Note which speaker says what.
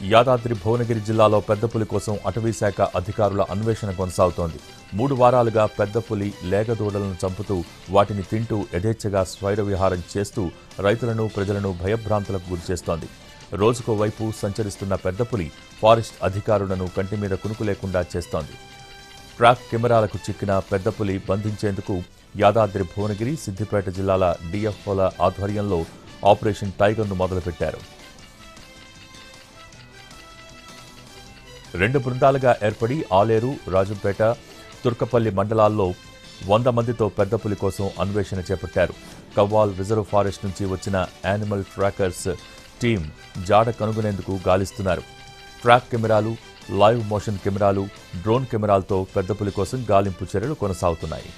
Speaker 1: యాదాద్రి భువనగిరి జిల్లాలో పెద్దపులి కోసం అటవీశాఖ అధికారుల అన్వేషణ కొనసాగుతోంది. 3 వారాలుగా పెద్దపులి లేగదూడలను చంపుతూ వాటిని తింటూ యథేచ్ఛగా స్వైర విహారం చేస్తూ రైతులను ప్రజలను భయభ్రాంతులకు గురిచేస్తోంది. రోజుకో వైపు సంచరిస్తున్న పెద్దపులి ఫారెస్ట్ అధికారులను కంటిమీద కునుకు లేకుండా చేస్తోంది. ట్రాక్ కెమెరాలకు చిక్కిన పెద్దపులి బంధించేందుకు యాదాద్రి భువనగిరి, సిద్దిపేట జిల్లాల డిఎఫ్ఓల ఆధ్వర్యంలో ఆపరేషన్ టైగర్ను మొదలుపెట్టారు. 2 బృందాలుగా ఏర్పడి ఆలేరు, రాజంపేట, తుర్కపల్లి మండలాల్లో 100 మందితో పెద్దపులి కోసం అన్వేషణ చేపట్టారు. కవ్వాల్ రిజర్వ్ ఫారెస్ట్ నుంచి వచ్చిన యానిమల్ ట్రాకర్స్ టీం జాడ కనుగొనేందుకు గాలిస్తున్నారు. ట్రాక్ కెమెరాలు, లైవ్ మోషన్ కెమెరాలు, డ్రోన్ కెమెరాలతో పెద్దపులి కోసం గాలింపు చర్యలు కొనసాగుతున్నాయి.